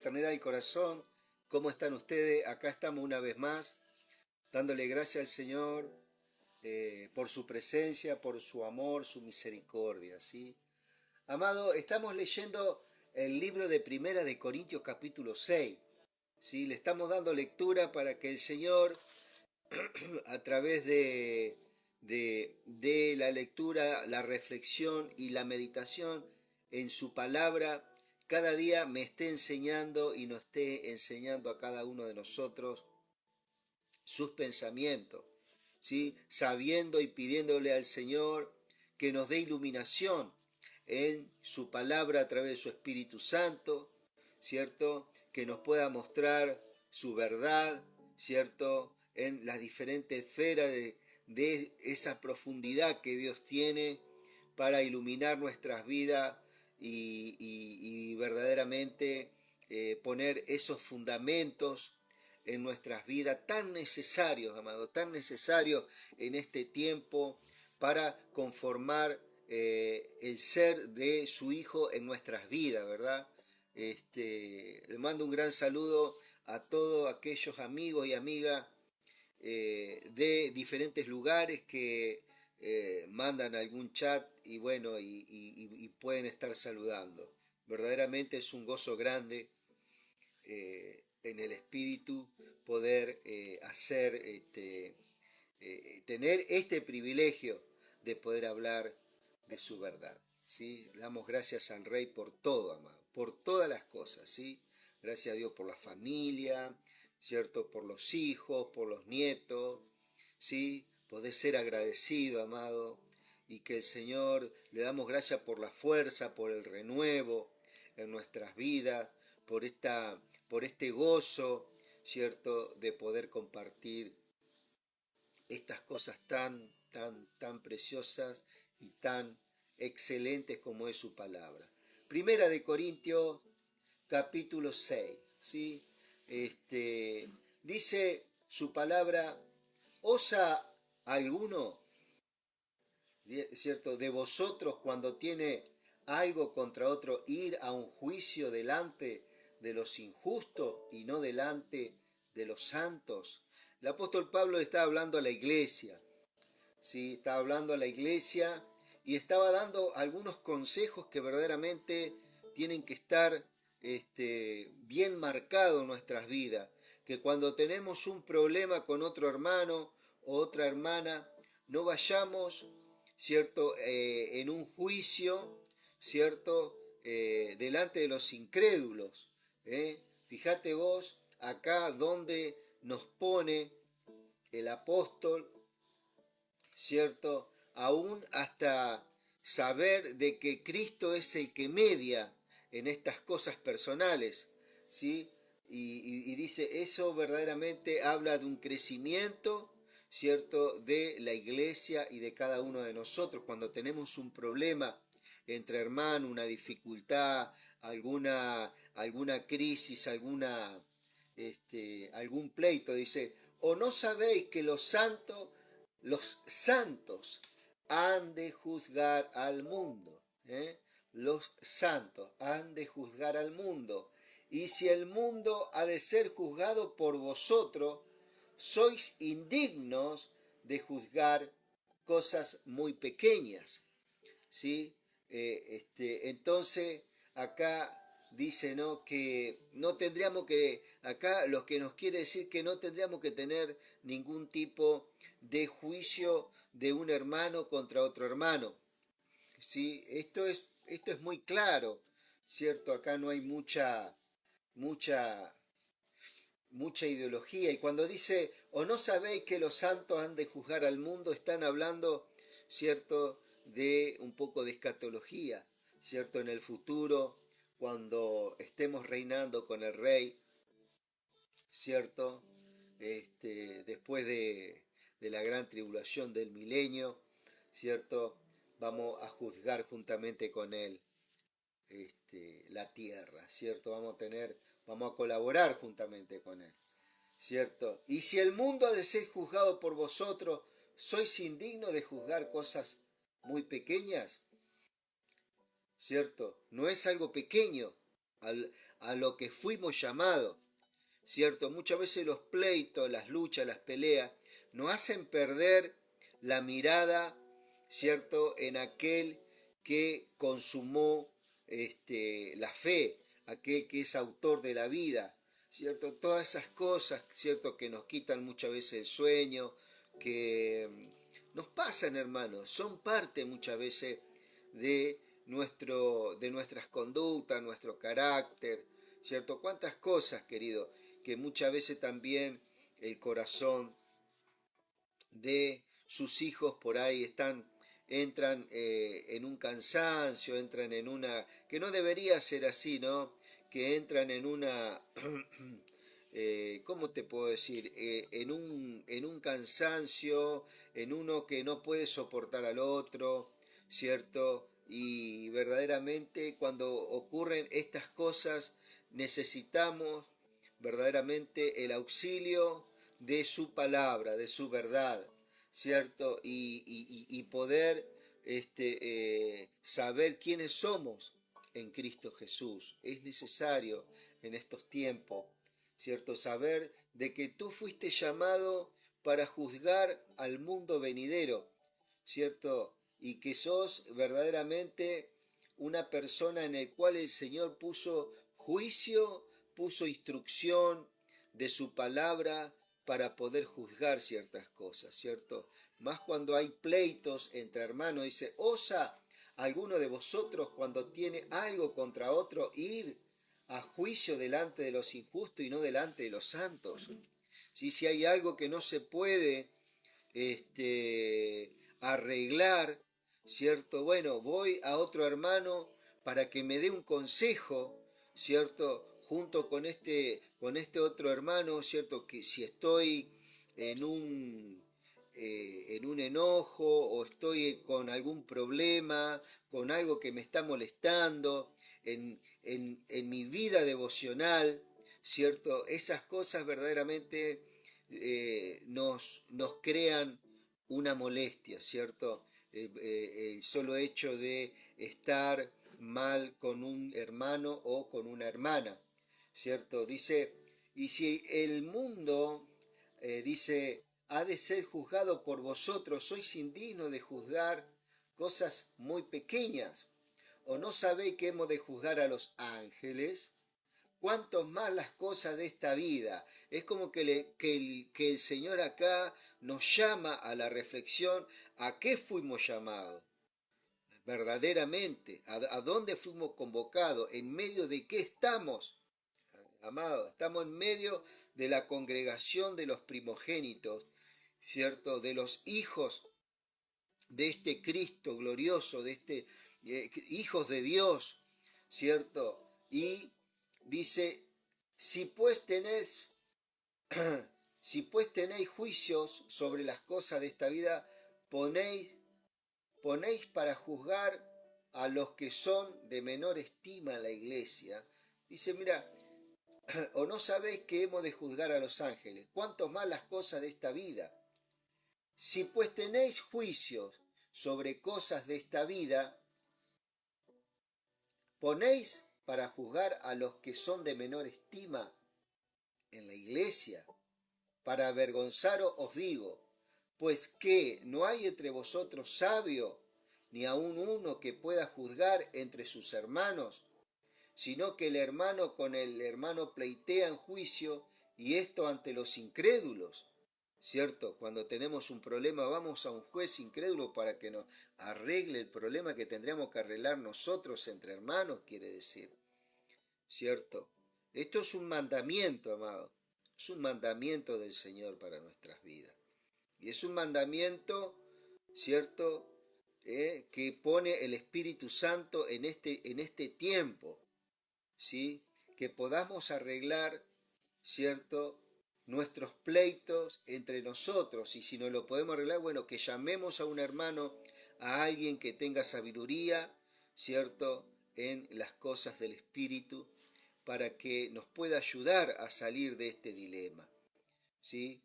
fraternidad del corazón. ¿Cómo están ustedes? Acá estamos una vez más, dándole gracias al Señor por su presencia, por su amor, su misericordia, ¿sí? Amado, estamos leyendo el libro de Primera de Corintios capítulo 6, ¿sí? Le estamos dando lectura para que el Señor, a través de la lectura, la reflexión y la meditación en su palabra, cada día me esté enseñando y nos esté enseñando a cada uno de nosotros sus pensamientos, ¿sí? Sabiendo y pidiéndole al Señor que nos dé iluminación en su palabra a través de su Espíritu Santo, ¿cierto? Que nos pueda mostrar su verdad, ¿cierto? En las diferentes esferas de esa profundidad que Dios tiene para iluminar nuestras vidas y verdaderamente poner esos fundamentos en nuestras vidas tan necesarios, amado, tan necesarios en este tiempo para conformar el ser de su Hijo en nuestras vidas, ¿verdad? Le mando un gran saludo a todos aquellos amigos y amigas de diferentes lugares que mandan algún chat y bueno, y pueden estar saludando. Verdaderamente es un gozo grande en el espíritu poder tener este privilegio de poder hablar de su verdad, ¿sí? Damos gracias al Rey por todo, amado, por todas las cosas, ¿sí? Gracias a Dios por la familia, ¿cierto? Por los hijos, por los nietos, ¿sí? Poder ser agradecido, amado, y que el Señor, le damos gracias por la fuerza, por el renuevo en nuestras vidas, por este gozo, ¿cierto? De poder compartir estas cosas tan preciosas y tan excelentes como es su palabra. Primera de Corintios, capítulo 6, ¿sí? Dice su palabra: ¿osa alguno, cierto, de vosotros cuando tiene algo contra otro ir a un juicio delante de los injustos y no delante de los santos? El apóstol Pablo le estaba hablando a la iglesia, ¿sí? Estaba hablando a la iglesia y estaba dando algunos consejos que verdaderamente tienen que estar bien marcados en nuestras vidas. Que cuando tenemos un problema con otro hermano o otra hermana, no vayamos, ¿cierto?, en un juicio, ¿cierto?, delante de los incrédulos. Fíjate vos acá donde nos pone el apóstol, ¿cierto? Aún hasta saber de que Cristo es el que media en estas cosas personales, ¿sí? Y dice, eso verdaderamente habla de un crecimiento, ¿cierto?, de la iglesia y de cada uno de nosotros. Cuando tenemos un problema entre hermanos, una dificultad, alguna crisis, algún pleito, dice, ¿o no sabéis que los santos han de juzgar al mundo? Los santos han de juzgar al mundo. Y si el mundo ha de ser juzgado por vosotros, sois indignos de juzgar cosas muy pequeñas, ¿sí? Entonces, acá dice, ¿no?, que no tendríamos que, acá lo que nos quiere decir que no tendríamos que tener ningún tipo de juicio de un hermano contra otro hermano, ¿sí? Esto es muy claro, ¿cierto? Acá no hay mucha, mucha ideología. Y cuando dice, o no sabéis que los santos han de juzgar al mundo, están hablando, ¿cierto?, de un poco de escatología, ¿cierto? En el futuro, cuando estemos reinando con el Rey, ¿cierto? Después de la gran tribulación del milenio, ¿cierto? Vamos a juzgar juntamente con Él la tierra, ¿cierto? Vamos a colaborar juntamente con Él, ¿cierto? Y si el mundo ha de ser juzgado por vosotros, ¿sois indignos de juzgar cosas muy pequeñas? ¿Cierto? No es algo pequeño, a lo que fuimos llamados, ¿cierto? Muchas veces los pleitos, las luchas, las peleas, nos hacen perder la mirada, ¿cierto? En aquel que consumó la fe, aquel que es autor de la vida, ¿cierto? Todas esas cosas, ¿cierto? Que nos quitan muchas veces el sueño, que nos pasan, hermanos, son parte muchas veces de de nuestras conductas, nuestro carácter, ¿cierto? Cuántas cosas, querido, que muchas veces también el corazón de sus hijos por ahí entran en un cansancio, entran en una, que no debería ser así, ¿no? Que entran en una, ¿cómo te puedo decir? En un cansancio, en uno que no puede soportar al otro, ¿cierto? Y verdaderamente cuando ocurren estas cosas necesitamos verdaderamente el auxilio de su palabra, de su verdad, ¿cierto? Y poder saber quiénes somos en Cristo Jesús. Es necesario en estos tiempos, ¿cierto? Saber de que tú fuiste llamado para juzgar al mundo venidero, ¿cierto? Y que sos verdaderamente una persona en el cual el Señor puso juicio, puso instrucción de su palabra para poder juzgar ciertas cosas, ¿cierto? Más cuando hay pleitos entre hermanos, dice, ¿osa alguno de vosotros cuando tiene algo contra otro ir a juicio delante de los injustos y no delante de los santos? ¿Sí? Si hay algo que no se puede arreglar, ¿cierto? Bueno, voy a otro hermano para que me dé un consejo, ¿cierto? Junto con este otro hermano, ¿cierto? Que si estoy en un enojo o estoy con algún problema, con algo que me está molestando en mi vida devocional, ¿cierto? Esas cosas verdaderamente nos crean una molestia, ¿cierto? El solo hecho de estar mal con un hermano o con una hermana, ¿cierto? Dice, y si el mundo, dice, ha de ser juzgado por vosotros, sois indignos de juzgar cosas muy pequeñas, o no sabéis que hemos de juzgar a los ángeles, cuanto más las cosas de esta vida. Es como que el Señor acá nos llama a la reflexión a qué fuimos llamados verdaderamente, a dónde fuimos convocados, en medio de qué estamos, amado. Estamos en medio de la congregación de los primogénitos, ¿cierto? De los hijos de este Cristo glorioso, de hijos de Dios, ¿cierto? Y dice, si pues tenéis, si pues tenéis juicios sobre las cosas de esta vida, ponéis para juzgar a los que son de menor estima en la iglesia. Dice, mira, o no sabéis que hemos de juzgar a los ángeles, cuánto más las cosas de esta vida. Si pues tenéis juicios sobre cosas de esta vida, ponéis para juzgar a los que son de menor estima en la iglesia. Para avergonzaros os digo, pues que no hay entre vosotros sabio, ni aun uno que pueda juzgar entre sus hermanos, sino que el hermano con el hermano pleitea en juicio, y esto ante los incrédulos. ¿Cierto? Cuando tenemos un problema vamos a un juez incrédulo para que nos arregle el problema que tendríamos que arreglar nosotros entre hermanos, quiere decir. ¿Cierto? Esto es un mandamiento, amado. Es un mandamiento del Señor para nuestras vidas. Y es un mandamiento, ¿cierto? Que pone el Espíritu Santo en este tiempo, ¿sí? Que podamos arreglar, ¿cierto? Nuestros pleitos entre nosotros. Y si no lo podemos arreglar, bueno, que llamemos a un hermano, a alguien que tenga sabiduría, ¿cierto? En las cosas del Espíritu, para que nos pueda ayudar a salir de este dilema, ¿sí?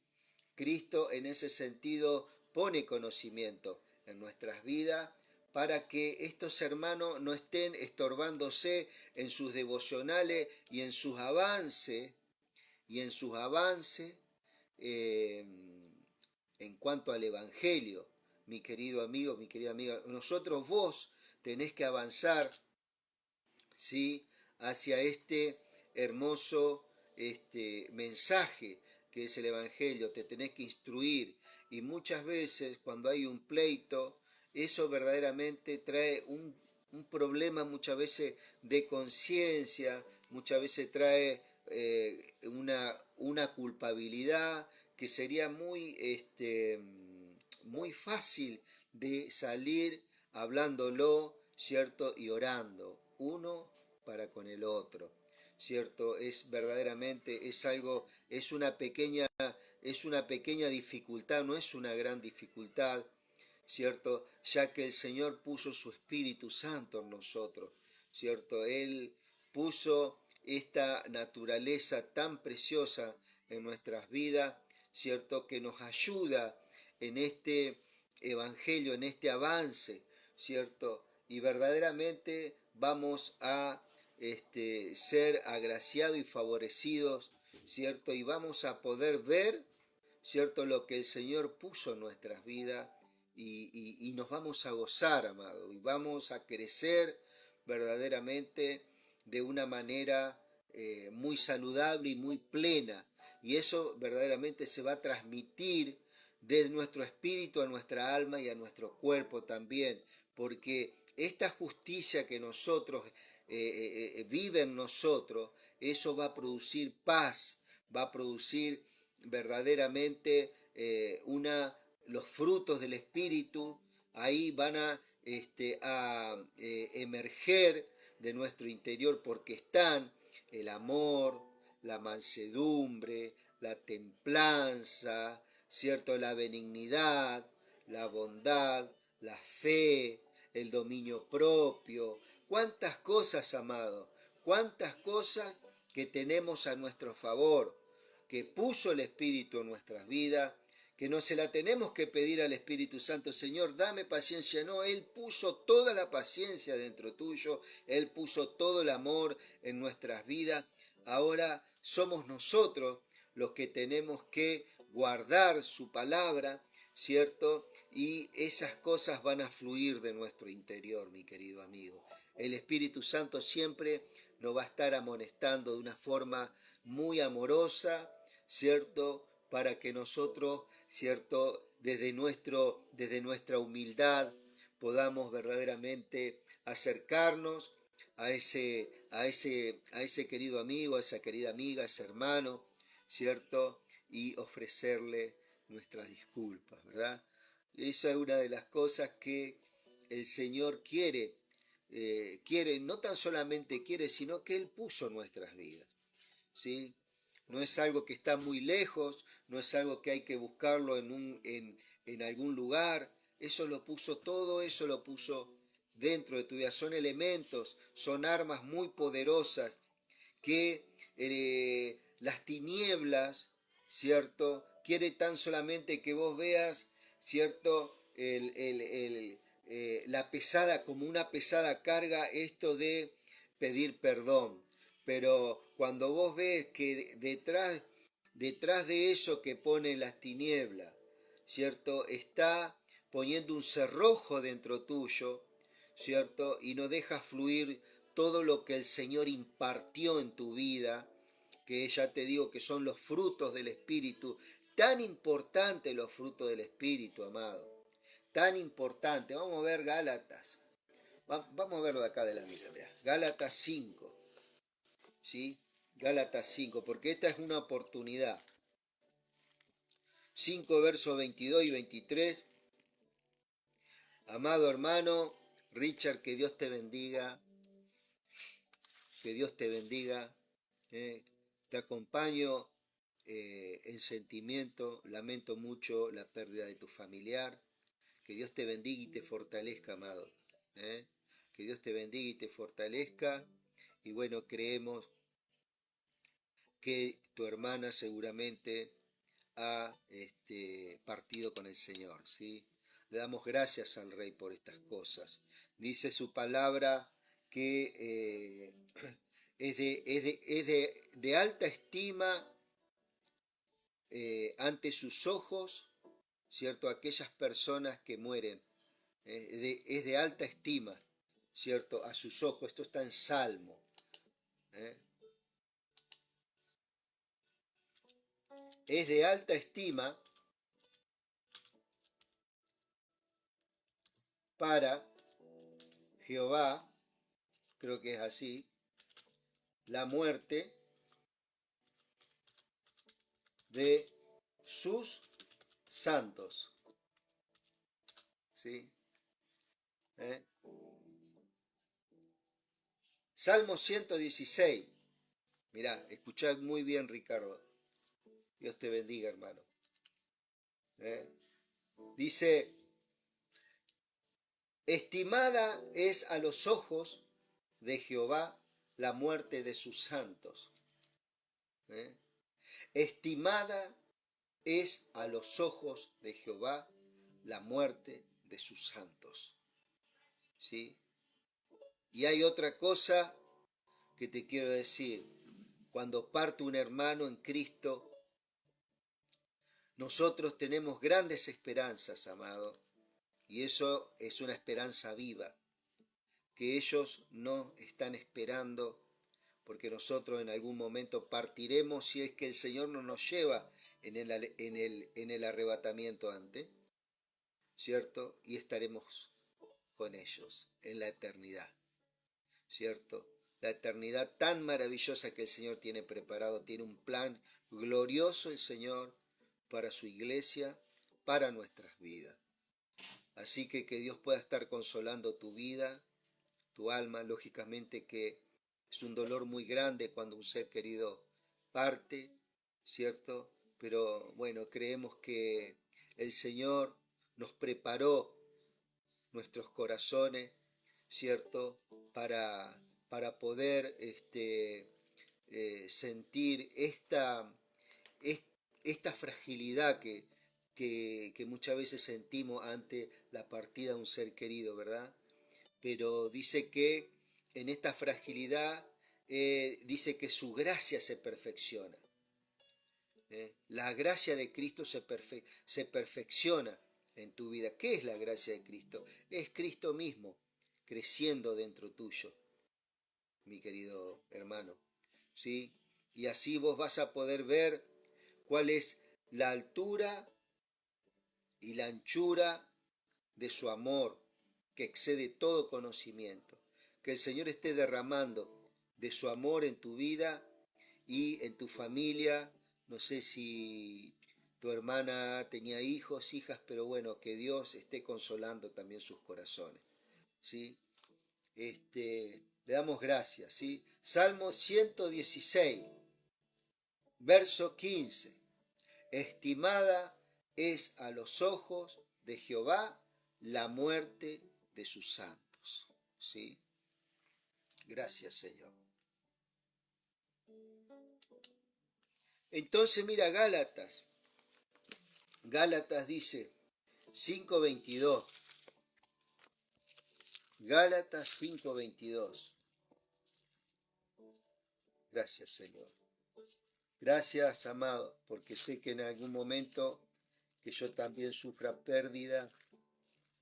Cristo en ese sentido pone conocimiento en nuestras vidas para que estos hermanos no estén estorbándose en sus devocionales y en sus avances, eh, en cuanto al Evangelio, mi querido amigo, mi querida amiga. Vos tenés que avanzar, ¿sí?, hacia este hermoso mensaje que es el Evangelio. Te tenés que instruir, y muchas veces cuando hay un pleito, eso verdaderamente trae un problema, muchas veces de conciencia, muchas veces trae una culpabilidad que sería muy fácil de salir hablándolo, ¿cierto? Y orando uno para con el otro, ¿cierto? Es verdaderamente, es algo, es una pequeña dificultad, no es una gran dificultad, ¿cierto? Ya que el Señor puso su Espíritu Santo en nosotros, ¿cierto? Él puso esta naturaleza tan preciosa en nuestras vidas, ¿cierto? Que nos ayuda en este evangelio, en este avance, ¿cierto? Y verdaderamente vamos a ser agraciados y favorecidos, ¿cierto? Y vamos a poder ver, ¿cierto?, lo que el Señor puso en nuestras vidas, y nos vamos a gozar, amado, y vamos a crecer verdaderamente de una manera muy saludable y muy plena. Y eso verdaderamente se va a transmitir de nuestro espíritu a nuestra alma y a nuestro cuerpo también, porque esta justicia que nosotros vive en nosotros, eso va a producir paz, va a producir verdaderamente los frutos del espíritu. Ahí van a emerger de nuestro interior, porque están el amor, la mansedumbre, la templanza, ¿cierto?, la benignidad, la bondad, la fe, el dominio propio. Cuántas cosas, amado, cuántas cosas que tenemos a nuestro favor, que puso el Espíritu en nuestras vidas, que no se la tenemos que pedir al Espíritu Santo: Señor, dame paciencia. No, Él puso toda la paciencia dentro tuyo, Él puso todo el amor en nuestras vidas. Ahora somos nosotros los que tenemos que guardar su palabra, ¿cierto? Y esas cosas van a fluir de nuestro interior, mi querido amigo. El Espíritu Santo siempre nos va a estar amonestando de una forma muy amorosa, ¿cierto? Para que nosotros, ¿cierto?, desde nuestra humildad podamos verdaderamente acercarnos a ese querido amigo, a esa querida amiga, a ese hermano, ¿cierto? Y ofrecerle nuestras disculpas, ¿verdad? Esa es una de las cosas que el Señor quiere, no tan solamente quiere, sino que Él puso en nuestras vidas, ¿sí? No es algo que está muy lejos, no es algo que hay que buscarlo en algún lugar. Todo eso lo puso dentro de tu vida. Son elementos, son armas muy poderosas que las tinieblas, ¿cierto?, quiere tan solamente que vos veas, ¿cierto?, la pesada, como una pesada carga, esto de pedir perdón. Pero cuando vos ves que detrás de eso que pone las tinieblas, ¿cierto?, está poniendo un cerrojo dentro tuyo, ¿cierto?, y no dejas fluir todo lo que el Señor impartió en tu vida, que ya te digo que son los frutos del Espíritu. Tan importantes los frutos del Espíritu, amado, tan importante. Vamos a ver Gálatas, vamos a verlo de acá de la Biblia, Gálatas 5, ¿sí? Gálatas 5, porque esta es una oportunidad. 5 versos 22 y 23. Amado hermano Richard, que Dios te bendiga, que Dios te bendiga. Te acompaño en sentimiento, lamento mucho la pérdida de tu familiar. Que Dios te bendiga y te fortalezca, amado. Que Dios te bendiga y te fortalezca. Y bueno, creemos que tu hermana seguramente ha partido con el Señor, ¿sí? Le damos gracias al Rey por estas cosas. Dice su palabra que de alta estima ante sus ojos, ¿cierto? Aquellas personas que mueren. Es de alta estima, ¿cierto? A sus ojos. Esto está en Salmo. Es de alta estima para Jehová, creo que es así, la muerte de sus santos. ¿Sí? Salmo 116. Mirá, escuchad muy bien, Ricardo. Dios te bendiga, hermano. Dice, estimada es a los ojos de Jehová la muerte de sus santos. Estimada es a los ojos de Jehová la muerte de sus santos. ¿Sí? Y hay otra cosa que te quiero decir. Cuando parte un hermano en Cristo, nosotros tenemos grandes esperanzas, amado, y eso es una esperanza viva, que ellos no están esperando, porque nosotros en algún momento partiremos si es que el Señor no nos lleva en el arrebatamiento antes, ¿cierto? Y estaremos con ellos en la eternidad, ¿cierto? La eternidad tan maravillosa que el Señor tiene preparado, tiene un plan glorioso el Señor para su iglesia, para nuestras vidas. Así que Dios pueda estar consolando tu vida, tu alma. Lógicamente que es un dolor muy grande cuando un ser querido parte, ¿cierto? Pero bueno, creemos que el Señor nos preparó nuestros corazones, ¿cierto? Para poder sentir esta fragilidad que muchas veces sentimos ante la partida de un ser querido, ¿verdad? Pero dice que en esta fragilidad, dice que su gracia se perfecciona. La gracia de Cristo se perfecciona en tu vida. ¿Qué es la gracia de Cristo? Es Cristo mismo creciendo dentro tuyo, mi querido hermano. ¿Sí? Y así vos vas a poder ver cuál es la altura y la anchura de su amor, que excede todo conocimiento. Que el Señor esté derramando de su amor en tu vida y en tu familia. No sé si tu hermana tenía hijos, hijas, pero bueno, que Dios esté consolando también sus corazones. ¿Sí? Le damos gracias. ¿Sí? Salmo 116, verso 15. Estimada es a los ojos de Jehová la muerte de sus santos. ¿Sí? Gracias, Señor. Entonces mira Gálatas. Gálatas dice 5:22. Gálatas 5:22. Gracias, Señor. Gracias, amado, porque sé que en algún momento que yo también sufra pérdida,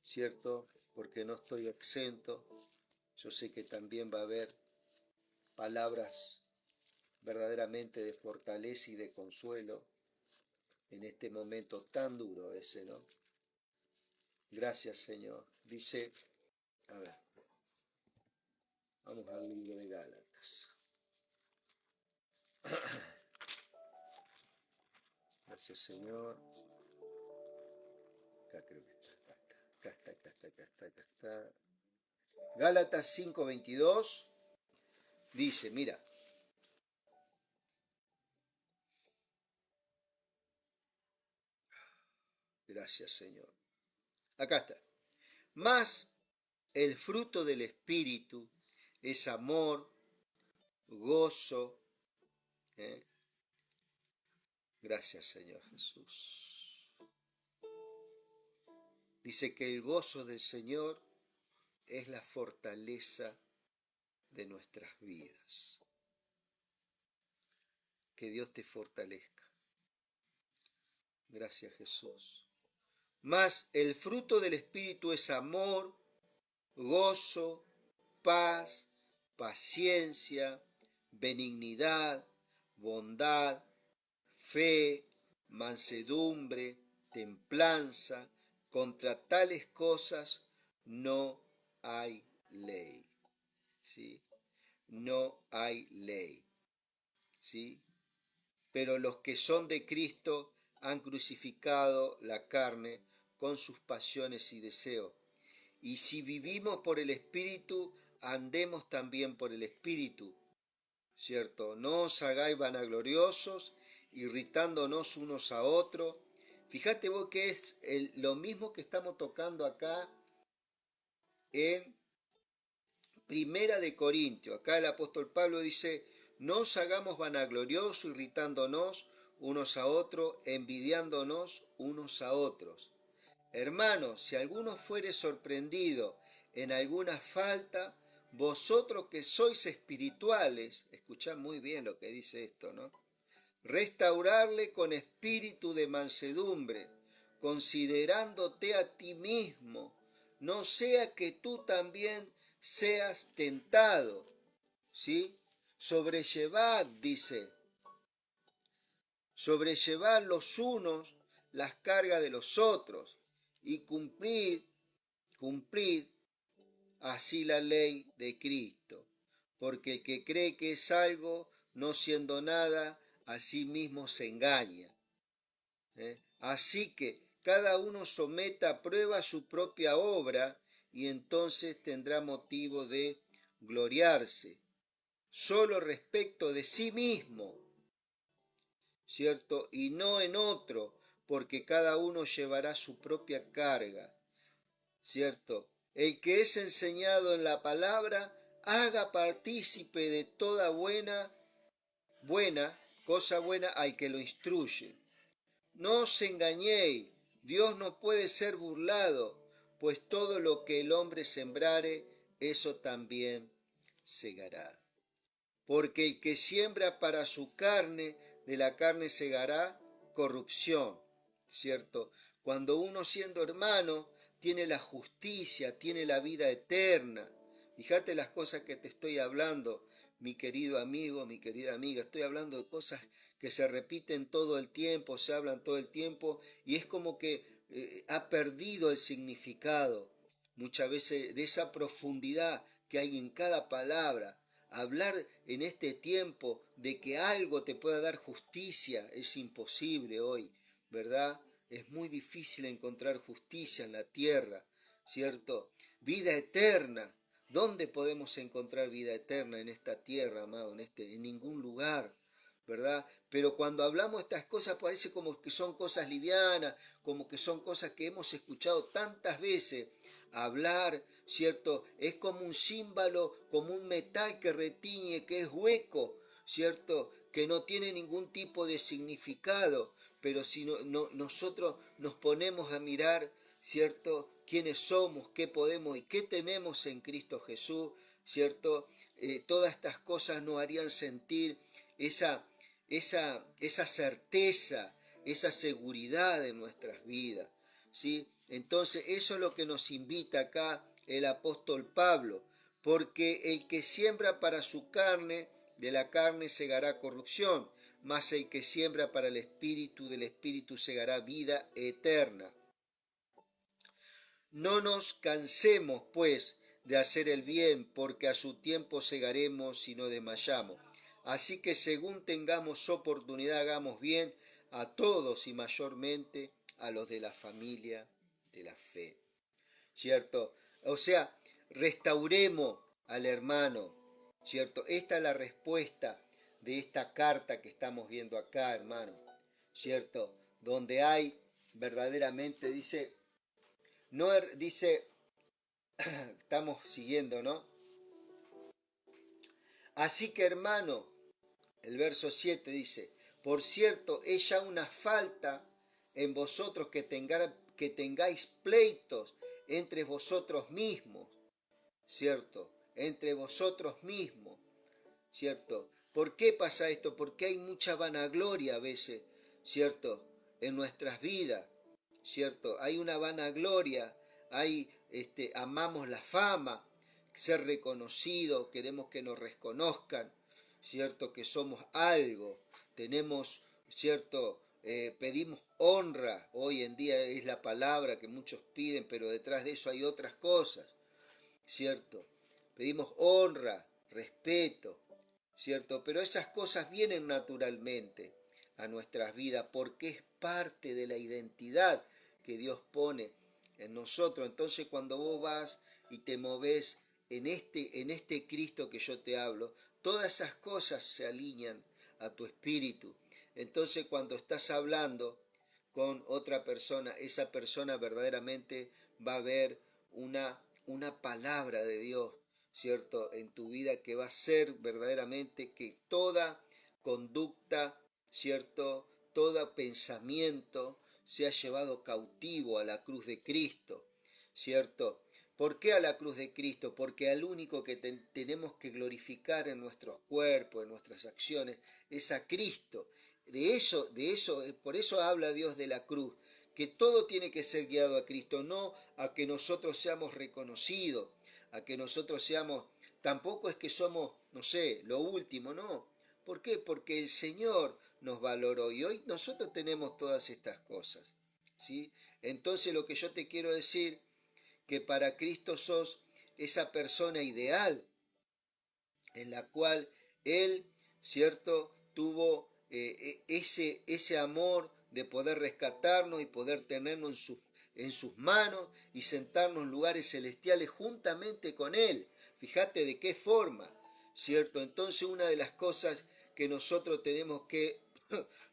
¿cierto? Porque no estoy exento. Yo sé que también va a haber palabras verdaderamente de fortaleza y de consuelo en este momento tan duro ese, ¿no? Gracias, Señor. Dice, a ver, vamos al libro de Gálatas. Gracias, Señor. Acá creo que está. Acá está. Gálatas 5:22 dice, mira. Gracias, Señor. Acá está. Mas el fruto del Espíritu es amor, gozo. Gracias, Señor Jesús. Dice que el gozo del Señor es la fortaleza de nuestras vidas. Que Dios te fortalezca. Gracias, Jesús. Mas el fruto del Espíritu es amor, gozo, paz, paciencia, benignidad, bondad, fe, mansedumbre, templanza. Contra tales cosas no hay ley. ¿Sí? No hay ley. ¿Sí? Pero los que son de Cristo han crucificado la carne con sus pasiones y deseos. Y si vivimos por el Espíritu, andemos también por el Espíritu. ¿Cierto? No os hagáis vanagloriosos, irritándonos unos a otros. Fíjate vos que es lo mismo que estamos tocando acá en Primera de Corintios. Acá el apóstol Pablo dice, no os hagamos vanagloriosos, irritándonos unos a otros, envidiándonos unos a otros. Hermanos, si alguno fuere sorprendido en alguna falta, vosotros que sois espirituales, escuchad muy bien lo que dice esto, ¿no? Restaurarle con espíritu de mansedumbre, considerándote a ti mismo, no sea que tú también seas tentado, ¿sí? Sobrellevad, dice, sobrellevad los unos las cargas de los otros y cumplid así la ley de Cristo, porque el que cree que es algo, no siendo nada, a sí mismo se engaña. Así que cada uno someta a prueba su propia obra y entonces tendrá motivo de gloriarse, solo respecto de sí mismo, ¿cierto? Y no en otro, porque cada uno llevará su propia carga, ¿cierto? El que es enseñado en la palabra, haga partícipe de toda cosa buena al que lo instruye. No os engañéis, Dios no puede ser burlado, pues todo lo que el hombre sembrare, eso también segará. Porque el que siembra para su carne, de la carne segará corrupción, ¿cierto? Cuando uno siendo hermano tiene la justicia, tiene la vida eterna. Fíjate las cosas que te estoy hablando, mi querido amigo, mi querida amiga. Estoy hablando de cosas que se repiten todo el tiempo, se hablan todo el tiempo y es como que ha perdido el significado muchas veces de esa profundidad que hay en cada palabra. Hablar en este tiempo de que algo te pueda dar justicia es imposible hoy, ¿verdad? Es muy difícil encontrar justicia en la tierra, ¿cierto? Vida eterna. ¿Dónde podemos encontrar vida eterna en esta tierra, amado? En ningún lugar, ¿verdad? Pero cuando hablamos estas cosas parece como que son cosas livianas, como que son cosas que hemos escuchado tantas veces hablar, ¿cierto? Es como un címbalo, como un metal que retiñe, que es hueco, ¿cierto? Que no tiene ningún tipo de significado, pero si nosotros nos ponemos a mirar, ¿cierto? Quiénes somos, qué podemos y qué tenemos en Cristo Jesús, ¿cierto? Todas estas cosas nos harían sentir esa certeza, esa seguridad en nuestras vidas, ¿sí? Entonces eso es lo que nos invita acá el apóstol Pablo, porque el que siembra para su carne, de la carne segará corrupción, mas el que siembra para el Espíritu, del Espíritu segará vida eterna. No nos cansemos, pues, de hacer el bien, porque a su tiempo segaremos si no desmayamos. Así que según tengamos oportunidad, hagamos bien a todos y mayormente a los de la familia de la fe. ¿Cierto? O sea, restauremos al hermano, ¿cierto? Esta es la respuesta de esta carta que estamos viendo acá, hermano, ¿cierto? Donde hay verdaderamente, dice, estamos siguiendo, ¿no? Así que, hermano, el verso 7 dice, por cierto, es ya una falta en vosotros que que tengáis pleitos entre vosotros mismos, ¿cierto? Entre vosotros mismos, ¿cierto? ¿Por qué pasa esto? Porque hay mucha vanagloria a veces, ¿cierto? En nuestras vidas, ¿cierto? Hay una vanagloria, amamos la fama, ser reconocido, queremos que nos reconozcan, ¿cierto? Que somos algo, tenemos, ¿cierto? Pedimos honra, hoy en día es la palabra que muchos piden, pero detrás de eso hay otras cosas, ¿cierto? Pedimos honra, respeto, ¿cierto? Pero esas cosas vienen naturalmente a nuestras vidas porque es parte de la identidad que Dios pone en nosotros. Entonces cuando vos vas y te movés en este Cristo que yo te hablo, todas esas cosas se alinean a tu espíritu. Entonces cuando estás hablando con otra persona, esa persona verdaderamente va a ver una palabra de Dios, ¿cierto? En tu vida que va a ser verdaderamente que toda conducta, ¿cierto? Todo pensamiento sea llevado cautivo a la cruz de Cristo, ¿cierto? ¿Por qué a la cruz de Cristo? Porque al único que tenemos que glorificar en nuestros cuerpos, en nuestras acciones, es a Cristo. Por eso habla Dios de la cruz, que todo tiene que ser guiado a Cristo, no a que nosotros seamos reconocidos, a que nosotros seamos, tampoco es que somos, no sé, lo último, no. ¿Por qué? Porque el Señor nos valoró y hoy nosotros tenemos todas estas cosas, ¿sí? Entonces lo que yo te quiero decir, que para Cristo sos esa persona ideal en la cual Él, ¿cierto?, tuvo ese amor de poder rescatarnos y poder tenernos en sus manos y sentarnos en lugares celestiales juntamente con Él. Fíjate de qué forma, ¿cierto? Entonces una de las cosas que nosotros tenemos que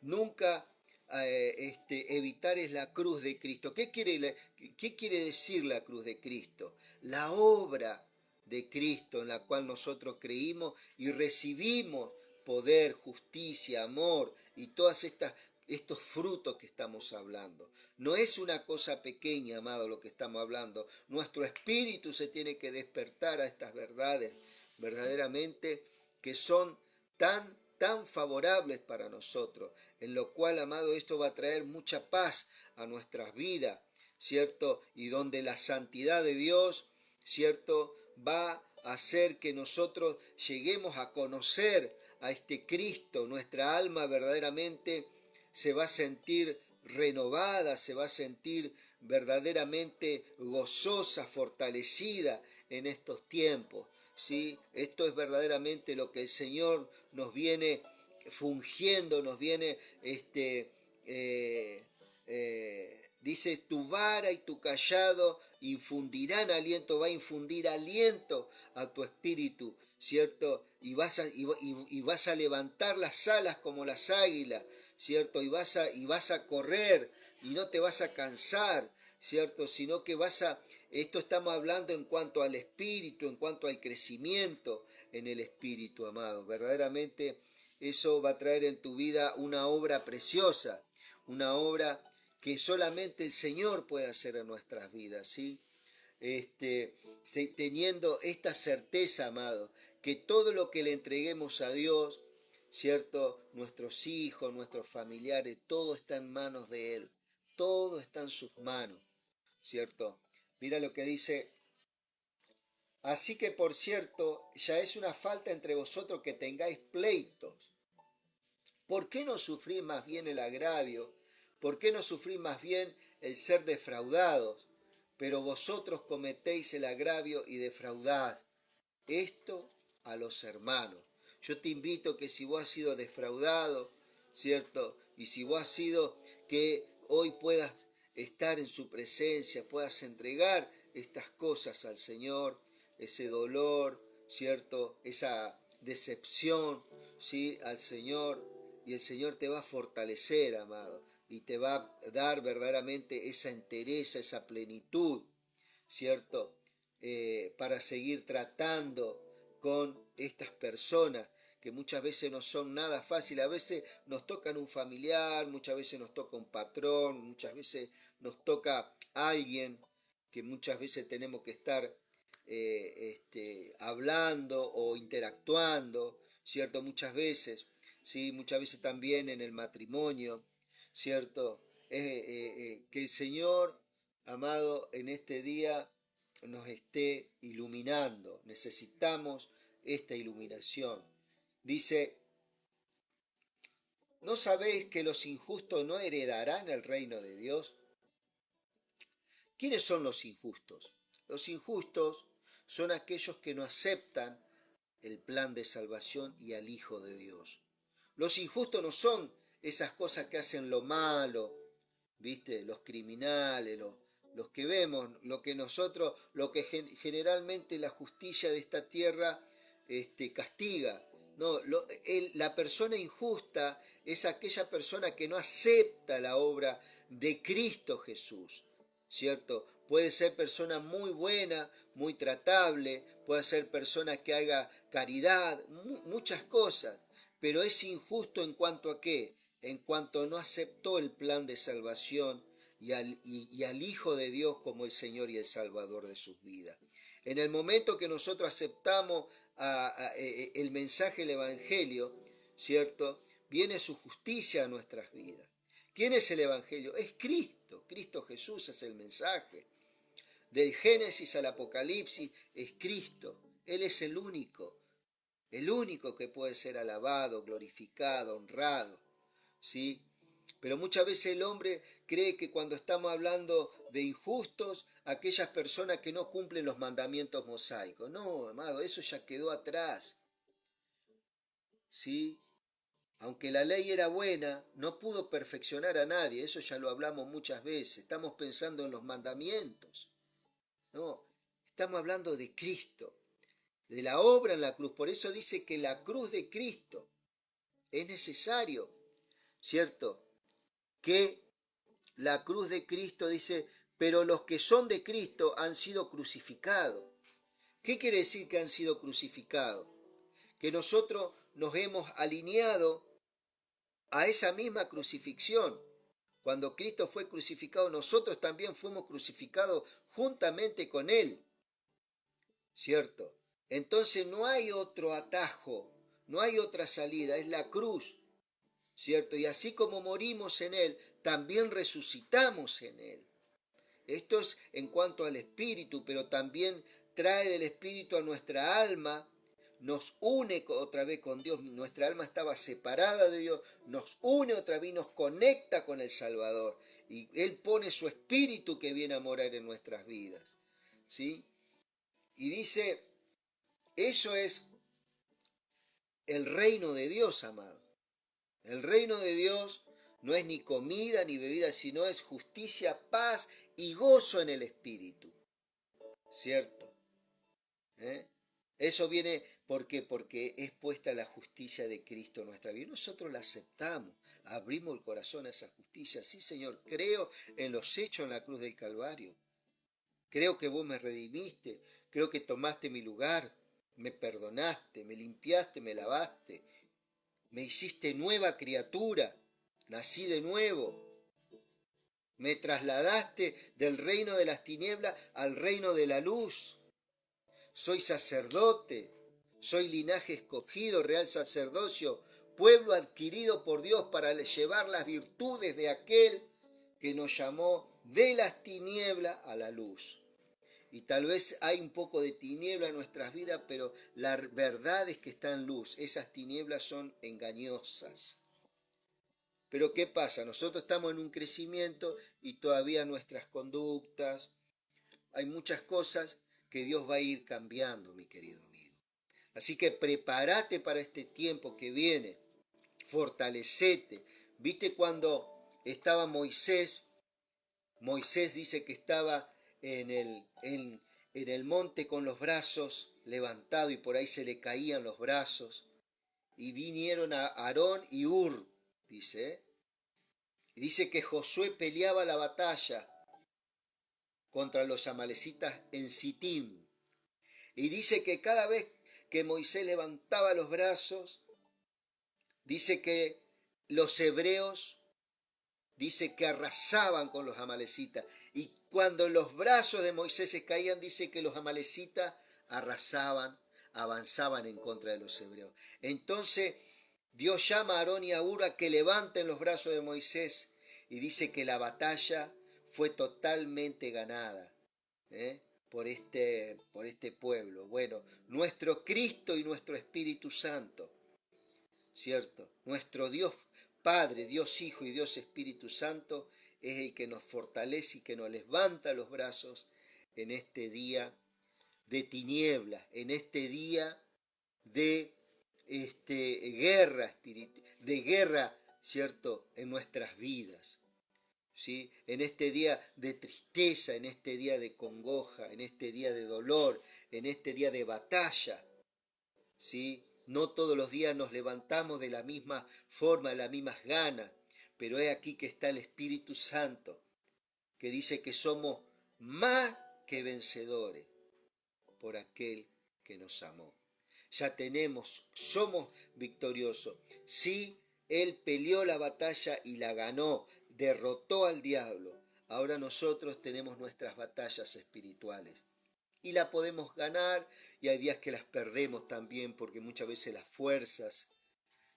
nunca evitar es la cruz de Cristo. ¿Qué quiere decir la cruz de Cristo? La obra de Cristo en la cual nosotros creímos y recibimos poder, justicia, amor y todas estos frutos que estamos hablando. No es una cosa pequeña, amado, lo que estamos hablando. Nuestro espíritu se tiene que despertar a estas verdades verdaderamente que son tan favorables para nosotros, en lo cual, amado, esto va a traer mucha paz a nuestras vidas, ¿cierto? Y donde la santidad de Dios, ¿cierto?, va a hacer que nosotros lleguemos a conocer a este Cristo. Nuestra alma verdaderamente se va a sentir renovada, se va a sentir verdaderamente gozosa, fortalecida en estos tiempos, ¿sí? Esto es verdaderamente lo que el Señor nos viene fungiendo, nos viene dice, tu vara y tu callado infundirán aliento, va a infundir aliento a tu espíritu, ¿cierto? Y vas a levantar las alas como las águilas, ¿cierto? Y vas a correr y no te vas a cansar, ¿cierto? Sino que esto estamos hablando en cuanto al espíritu, en cuanto al crecimiento en el espíritu, amado. Verdaderamente eso va a traer en tu vida una obra preciosa, una obra que solamente el Señor puede hacer en nuestras vidas, ¿sí? Teniendo esta certeza, amado, que todo lo que le entreguemos a Dios, ¿cierto? Nuestros hijos, nuestros familiares, todo está en manos de Él, todo está en sus manos, ¿cierto? Mira lo que dice: así que por cierto, ya es una falta entre vosotros que tengáis pleitos. ¿Por qué no sufrís más bien el agravio? ¿Por qué no sufrís más bien el ser defraudados? Pero vosotros cometéis el agravio y defraudad esto a los hermanos. Yo te invito que si vos has sido defraudado, ¿cierto? Y si vos has sido, que hoy puedas estar en su presencia, puedas entregar estas cosas al Señor, ese dolor, ¿cierto? Esa decepción, ¿sí? Al Señor, y el Señor te va a fortalecer, amado, y te va a dar verdaderamente esa entereza, esa plenitud, ¿cierto? Para seguir tratando con estas personas que muchas veces no son nada fáciles. A veces nos toca un familiar, muchas veces nos toca un patrón, muchas veces nos toca alguien que muchas veces tenemos que estar hablando o interactuando, ¿cierto? Muchas veces, ¿sí? Muchas veces también en el matrimonio, ¿cierto? Que el Señor, amado, en este día nos esté iluminando. Necesitamos esta iluminación. Dice, ¿no sabéis que los injustos no heredarán el reino de Dios? ¿Quiénes son los injustos? Los injustos son aquellos que no aceptan el plan de salvación y al Hijo de Dios. Los injustos no son esas cosas que hacen lo malo, ¿viste? Los criminales, los que vemos, lo que nosotros, lo que generalmente la justicia de esta tierra castiga. No, la persona injusta es aquella persona que no acepta la obra de Cristo Jesús, ¿cierto? Puede ser persona muy buena, muy tratable, puede ser persona que haga caridad, muchas cosas, pero es injusto en cuanto a qué, en cuanto no aceptó el plan de salvación y al Hijo de Dios como el Señor y el Salvador de sus vidas. En el momento que nosotros aceptamos el mensaje del Evangelio, ¿cierto? Viene su justicia a nuestras vidas. ¿Quién es el Evangelio? Es Cristo. Cristo Jesús es el mensaje. Del Génesis al Apocalipsis es Cristo. Él es el único que puede ser alabado, glorificado, honrado, ¿sí? Pero muchas veces el hombre cree que cuando estamos hablando de injustos, aquellas personas que no cumplen los mandamientos mosaicos. No, amado, eso ya quedó atrás, ¿sí? Aunque la ley era buena, no pudo perfeccionar a nadie, eso ya lo hablamos muchas veces. Estamos pensando en los mandamientos. No, estamos hablando de Cristo, de la obra en la cruz. Por eso dice que la cruz de Cristo es necesario, ¿cierto? Que la cruz de Cristo dice, pero los que son de Cristo han sido crucificados. ¿Qué quiere decir que han sido crucificados? Que nosotros nos hemos alineado a esa misma crucifixión. Cuando Cristo fue crucificado, nosotros también fuimos crucificados juntamente con Él, ¿cierto? Entonces no hay otro atajo, no hay otra salida, es la cruz, ¿cierto? Y así como morimos en Él, también resucitamos en Él. Esto es en cuanto al espíritu, pero también trae del espíritu a nuestra alma, nos une otra vez con Dios, nuestra alma estaba separada de Dios, nos une otra vez y nos conecta con el Salvador. Y Él pone su espíritu que viene a morar en nuestras vidas, ¿sí? Y dice, eso es el reino de Dios, amado. El reino de Dios no es ni comida ni bebida, sino es justicia, paz y gozo en el espíritu, ¿cierto? ¿Eh? Eso viene porque es puesta la justicia de Cristo en nuestra vida. Nosotros la aceptamos, abrimos el corazón a esa justicia. Sí, Señor, creo en los hechos en la cruz del Calvario. Creo que vos me redimiste, creo que tomaste mi lugar, me perdonaste, me limpiaste, me lavaste, me hiciste nueva criatura, nací de nuevo. Me trasladaste del reino de las tinieblas al reino de la luz. Soy sacerdote, soy linaje escogido, real sacerdocio, pueblo adquirido por Dios para llevar las virtudes de aquel que nos llamó de las tinieblas a la luz. Y tal vez hay un poco de tiniebla en nuestras vidas, pero la verdad es que está en luz. Esas tinieblas son engañosas. Pero ¿qué pasa? Nosotros estamos en un crecimiento y todavía nuestras conductas, hay muchas cosas que Dios va a ir cambiando, mi querido amigo. Así que prepárate para este tiempo que viene, fortalecete. ¿Viste cuando estaba Moisés? Moisés dice que estaba en el monte con los brazos levantados y por ahí se le caían los brazos. Y vinieron a Aarón y Hur, dice. Y dice que Josué peleaba la batalla contra los amalecitas en Sitín. Y dice que cada vez que Moisés levantaba los brazos, Dice que los hebreos, dice que arrasaban con los amalecitas. Y cuando los brazos de Moisés se caían, dice que los amalecitas arrasaban, avanzaban en contra de los hebreos. Entonces Dios llama a Aarón y a Hur a que levanten los brazos de Moisés y dice que la batalla fue totalmente ganada, ¿eh? por este pueblo. Bueno, nuestro Cristo y nuestro Espíritu Santo, ¿cierto? Nuestro Dios Padre, Dios Hijo y Dios Espíritu Santo es el que nos fortalece y que nos levanta los brazos en este día de tinieblas, en este día de guerra, ¿cierto? En nuestras vidas, ¿sí? En este día de tristeza, en este día de congoja, en este día de dolor, en este día de batalla, ¿sí? No todos los días nos levantamos de la misma forma, de las mismas ganas, pero es aquí que está el Espíritu Santo, que dice que somos más que vencedores por aquel que nos amó. Ya somos victoriosos. Sí, Él peleó la batalla y la ganó, derrotó al diablo. Ahora nosotros tenemos nuestras batallas espirituales y la podemos ganar, y hay días que las perdemos también porque muchas veces las fuerzas,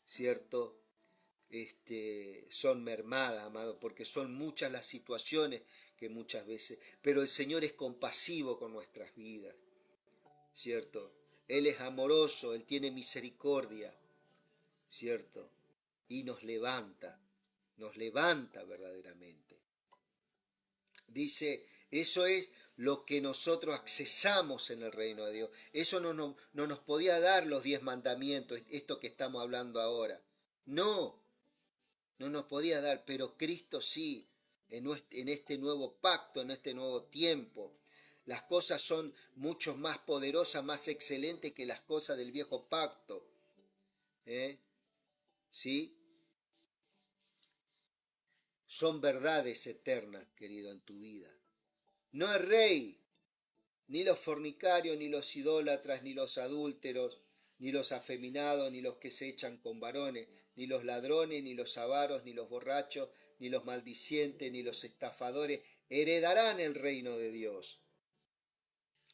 ¿cierto? Son mermadas, amado, porque son muchas las situaciones que muchas veces, pero el Señor es compasivo con nuestras vidas, ¿cierto? Él es amoroso, Él tiene misericordia, ¿cierto? Y nos levanta verdaderamente. Dice, eso es lo que nosotros accesamos en el reino de Dios. Eso no nos podía dar los 10 mandamientos, esto que estamos hablando ahora. No, no nos podía dar, pero Cristo sí, en este nuevo pacto, en este nuevo tiempo. Las cosas son mucho más poderosas, más excelentes que las cosas del viejo pacto. ¿Sí? Son verdades eternas, querido, en tu vida. No es rey, ni los fornicarios, ni los idólatras, ni los adúlteros, ni los afeminados, ni los que se echan con varones, ni los ladrones, ni los avaros, ni los borrachos, ni los maldicientes, ni los estafadores heredarán el reino de Dios.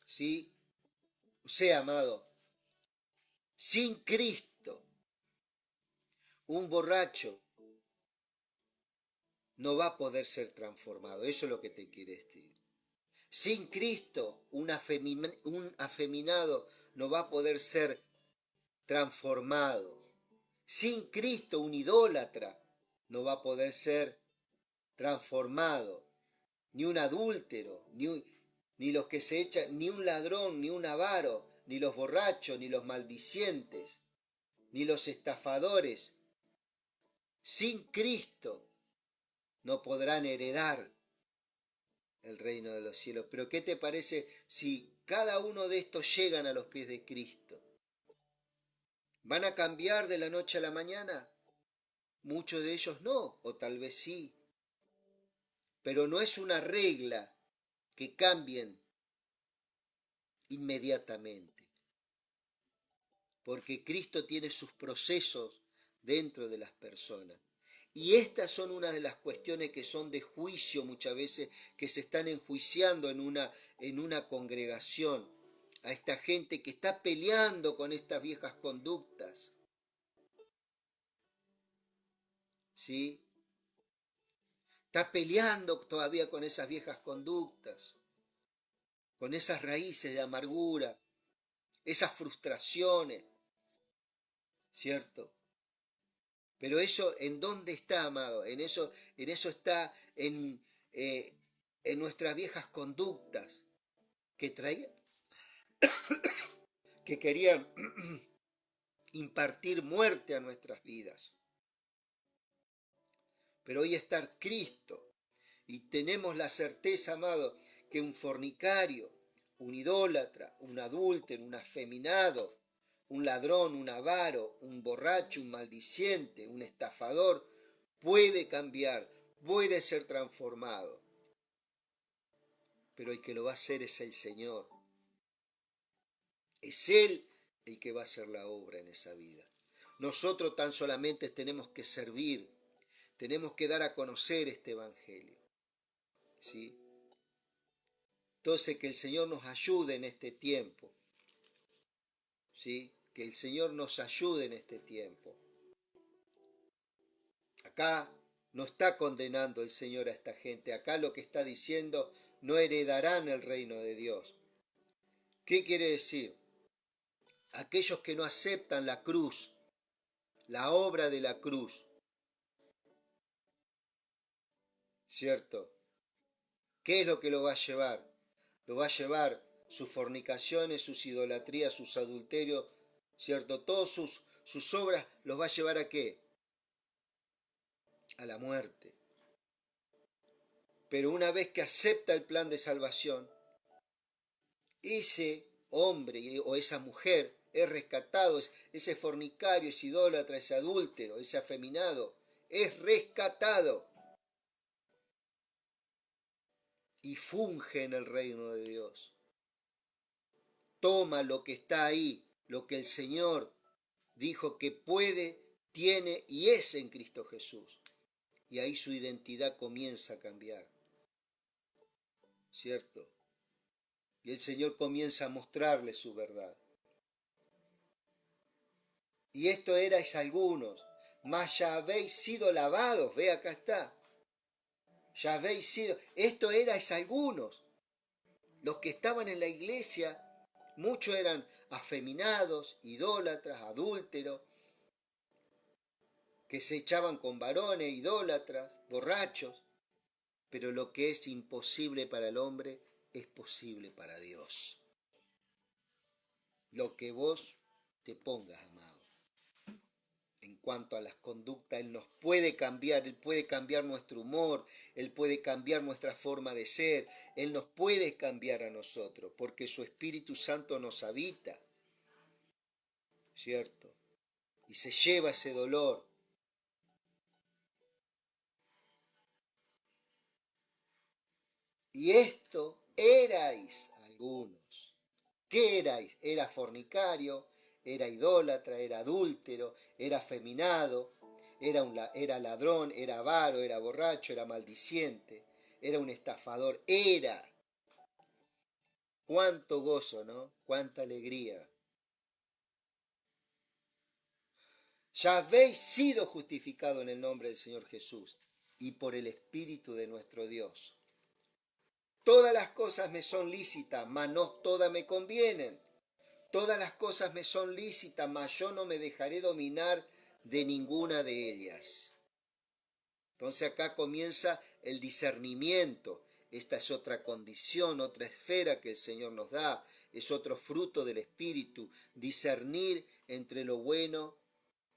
¿Sí? O sea, amado, sin Cristo, un borracho no va a poder ser transformado. Eso es lo que te quiere decir. Sin Cristo, un afeminado no va a poder ser transformado. Sin Cristo, un idólatra no va a poder ser transformado. Ni un adúltero, ni los que se echan, ni un ladrón, ni un avaro, ni los borrachos, ni los maldicientes, ni los estafadores. Sin Cristo no podrán heredar el reino de los cielos. Pero ¿qué te parece si cada uno de estos llegan a los pies de Cristo? ¿Van a cambiar de la noche a la mañana? Muchos de ellos no, o tal vez sí. Pero no es una regla que cambien inmediatamente, porque Cristo tiene sus procesos dentro de las personas. Y estas son una de las cuestiones que son de juicio muchas veces, que se están enjuiciando en una congregación, a esta gente que está peleando con estas viejas conductas, ¿sí? Está peleando todavía con esas viejas conductas, con esas raíces de amargura, esas frustraciones, ¿cierto? Pero eso, ¿en dónde está, amado? En eso está en nuestras viejas conductas que traían, que querían impartir muerte a nuestras vidas. Pero hoy está Cristo y tenemos la certeza, amado, que un fornicario, un idólatra, un adúltero, un afeminado, un ladrón, un avaro, un borracho, un maldiciente, un estafador, puede cambiar, puede ser transformado. Pero el que lo va a hacer es el Señor. Es Él el que va a hacer la obra en esa vida. Nosotros tan solamente tenemos que servir, tenemos que dar a conocer este evangelio, ¿sí? Entonces que el Señor nos ayude en este tiempo, ¿sí? Que el Señor nos ayude en este tiempo. Acá no está condenando el Señor a esta gente. Acá lo que está diciendo, no heredarán el reino de Dios. ¿Qué quiere decir? Aquellos que no aceptan la cruz, la obra de la cruz, ¿cierto? ¿Qué es lo que lo va a llevar? Lo va a llevar sus fornicaciones, sus idolatrías, sus adulterios, ¿cierto? Todas sus obras los va a llevar ¿a qué? A la muerte. Pero una vez que acepta el plan de salvación, ese hombre o esa mujer es rescatado, ese fornicario, ese idólatra, ese adúltero, ese afeminado, es rescatado y funge en el reino de Dios. Toma lo que está ahí, lo que el Señor dijo que puede, tiene y es en Cristo Jesús. Y ahí su identidad comienza a cambiar, ¿cierto? Y el Señor comienza a mostrarle su verdad. Y esto erais algunos, mas ya habéis sido lavados, ve acá está. Ya habéis sido, esto erais algunos. Los que estaban en la iglesia, muchos eran afeminados, idólatras, adúlteros, que se echaban con varones, idólatras, borrachos. Pero lo que es imposible para el hombre es posible para Dios. Lo que vos te pongas, amado. En cuanto a las conductas, Él nos puede cambiar, Él puede cambiar nuestro humor, Él puede cambiar nuestra forma de ser, Él nos puede cambiar a nosotros, porque su Espíritu Santo nos habita, ¿cierto? Y se lleva ese dolor. Y esto erais algunos. ¿Qué erais? Era fornicario, era idólatra, era adúltero, era afeminado, era ladrón, era avaro, era borracho, era maldiciente, era un estafador, era. Cuánto gozo, ¿no? Cuánta alegría. Ya habéis sido justificado en el nombre del Señor Jesús y por el Espíritu de nuestro Dios. Todas las cosas me son lícitas, mas no todas me convienen. Todas las cosas me son lícitas, mas yo no me dejaré dominar de ninguna de ellas. Entonces acá comienza el discernimiento. Esta es otra condición, otra esfera que el Señor nos da. Es otro fruto del Espíritu. Discernir entre lo bueno,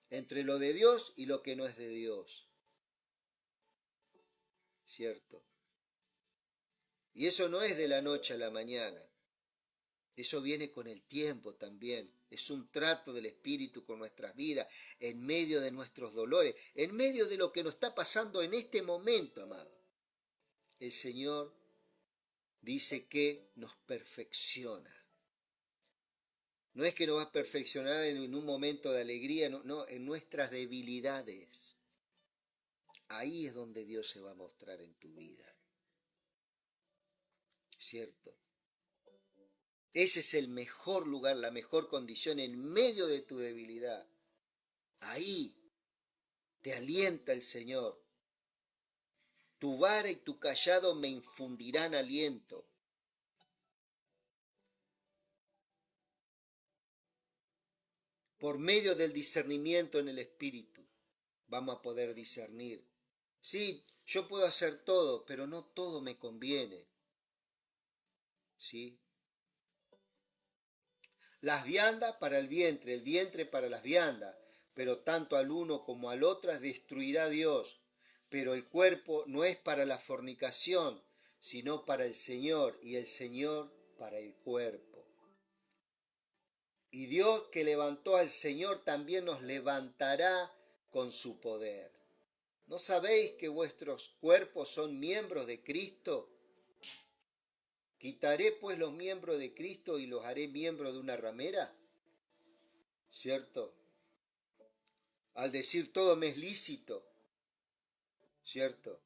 entre lo de Dios y lo que no es de Dios. ¿Cierto? Y eso no es de la noche a la mañana. Eso viene con el tiempo también. Es un trato del Espíritu con nuestras vidas, en medio de nuestros dolores, en medio de lo que nos está pasando en este momento, amado. El Señor dice que nos perfecciona. No es que nos va a perfeccionar en un momento de alegría, no, no, en nuestras debilidades. Ahí es donde Dios se va a mostrar en tu vida. ¿Cierto? Ese es el mejor lugar, la mejor condición en medio de tu debilidad. Ahí te alienta el Señor. Tu vara y tu callado me infundirán aliento. Por medio del discernimiento en el Espíritu, vamos a poder discernir. Sí, yo puedo hacer todo, pero no todo me conviene. ¿Sí? Las viandas para el vientre para las viandas, pero tanto al uno como al otro destruirá Dios. Pero el cuerpo no es para la fornicación, sino para el Señor, y el Señor para el cuerpo. Y Dios que levantó al Señor también nos levantará con su poder. ¿No sabéis que vuestros cuerpos son miembros de Cristo? ¿Quitaré pues los miembros de Cristo y los haré miembros de una ramera? ¿Cierto? Al decir todo me es lícito, ¿cierto?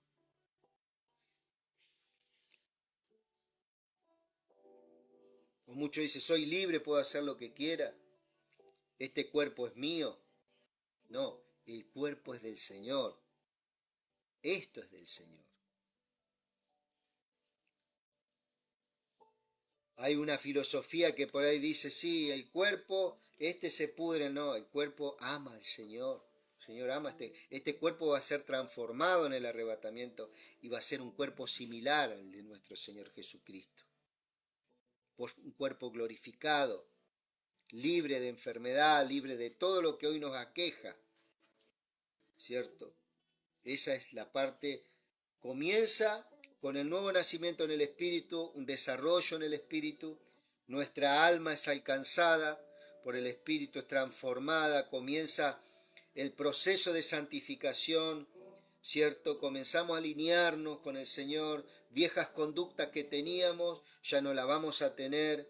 O muchos dicen, soy libre, puedo hacer lo que quiera, este cuerpo es mío. No, el cuerpo es del Señor, esto es del Señor. Hay una filosofía que por ahí dice, sí, el cuerpo, este se pudre, no, el cuerpo ama al Señor. El Señor ama este cuerpo va a ser transformado en el arrebatamiento y va a ser un cuerpo similar al de nuestro Señor Jesucristo. Un cuerpo glorificado, libre de enfermedad, libre de todo lo que hoy nos aqueja, ¿cierto? Esa es la parte, comienza con el nuevo nacimiento en el Espíritu, un desarrollo en el Espíritu, nuestra alma es alcanzada por el Espíritu, es transformada, comienza el proceso de santificación, ¿cierto? Comenzamos a alinearnos con el Señor, viejas conductas que teníamos ya no las vamos a tener,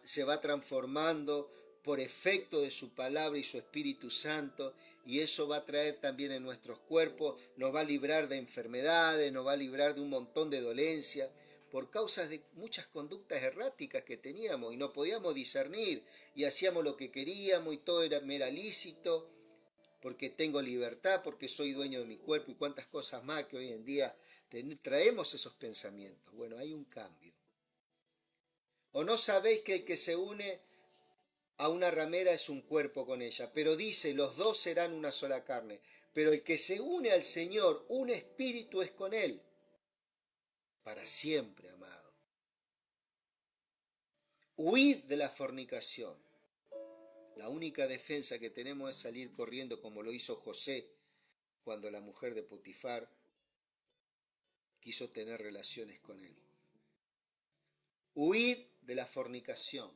se va transformando por efecto de su palabra y su Espíritu Santo, y eso va a traer también en nuestros cuerpos, nos va a librar de enfermedades, nos va a librar de un montón de dolencias, por causa de muchas conductas erráticas que teníamos y no podíamos discernir y hacíamos lo que queríamos y todo me era lícito, porque tengo libertad, porque soy dueño de mi cuerpo y cuantas cosas más que hoy en día traemos esos pensamientos. Bueno, hay un cambio. ¿O no sabéis que el que se une a una ramera es un cuerpo con ella? Pero dice, los dos serán una sola carne. Pero el que se une al Señor, un espíritu es con él. Para siempre, amado. Huid de la fornicación. La única defensa que tenemos es salir corriendo como lo hizo José cuando la mujer de Potifar quiso tener relaciones con él. Huid de la fornicación.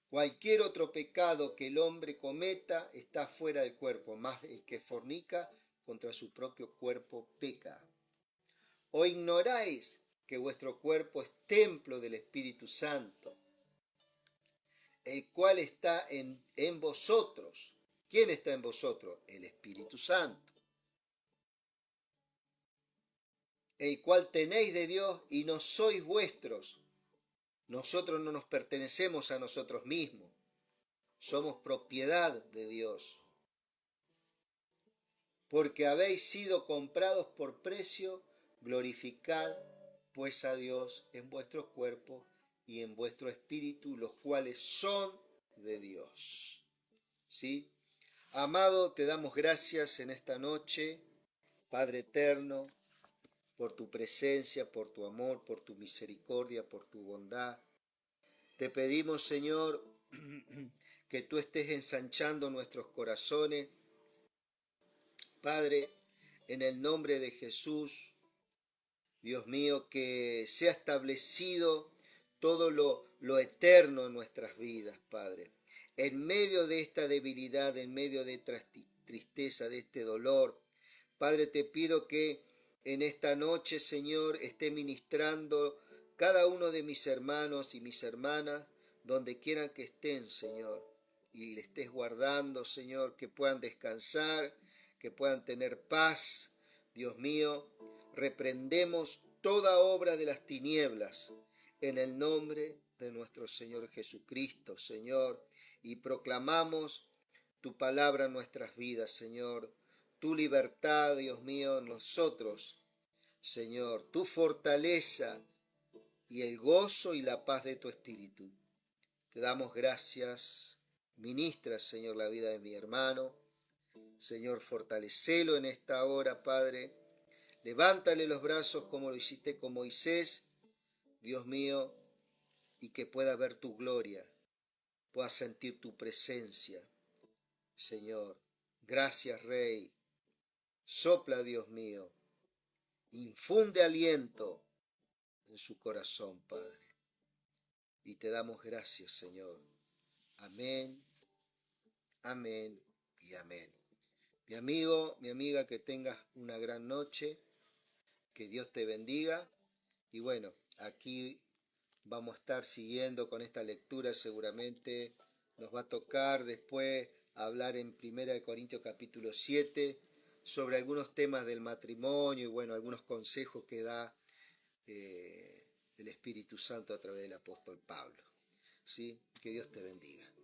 Cualquier otro pecado que el hombre cometa está fuera del cuerpo, más el que fornica contra su propio cuerpo peca. ¿O ignoráis que vuestro cuerpo es templo del Espíritu Santo, el cual está en vosotros? ¿Quién está en vosotros? El Espíritu Santo, el cual tenéis de Dios y no sois vuestros. Nosotros no nos pertenecemos a nosotros mismos, somos propiedad de Dios. Porque habéis sido comprados por precio, glorificad pues a Dios en vuestro cuerpo y en vuestro espíritu, los cuales son de Dios. ¿Sí? Amado, te damos gracias en esta noche, Padre eterno, por tu presencia, por tu amor, por tu misericordia, por tu bondad. Te pedimos, Señor, que tú estés ensanchando nuestros corazones, Padre, en el nombre de Jesús. Dios mío, que sea establecido todo lo eterno en nuestras vidas, Padre. En medio de esta debilidad, en medio de esta tristeza, de este dolor, Padre, te pido que en esta noche, Señor, esté ministrando cada uno de mis hermanos y mis hermanas, donde quieran que estén, Señor, y le estés guardando, Señor, que puedan descansar, que puedan tener paz. Dios mío, reprendemos toda obra de las tinieblas en el nombre de nuestro Señor Jesucristo, Señor, y proclamamos tu palabra en nuestras vidas, Señor, tu libertad, Dios mío, en nosotros, Señor, tu fortaleza y el gozo y la paz de tu Espíritu. Te damos gracias. Ministra, Señor, la vida de mi hermano. Señor, fortalecelo en esta hora, Padre. Levántale los brazos como lo hiciste con Moisés, Dios mío, y que pueda ver tu gloria, pueda sentir tu presencia, Señor. Gracias, Rey. Sopla, Dios mío. Infunde aliento en su corazón, Padre. Y te damos gracias, Señor. Amén, amén y amén. Mi amigo, mi amiga, que tengas una gran noche. Que Dios te bendiga. Y bueno, aquí vamos a estar siguiendo con esta lectura. Seguramente nos va a tocar después hablar en 1 Corintios capítulo 7 sobre algunos temas del matrimonio y bueno, algunos consejos que da el Espíritu Santo a través del apóstol Pablo. ¿Sí? Que Dios te bendiga.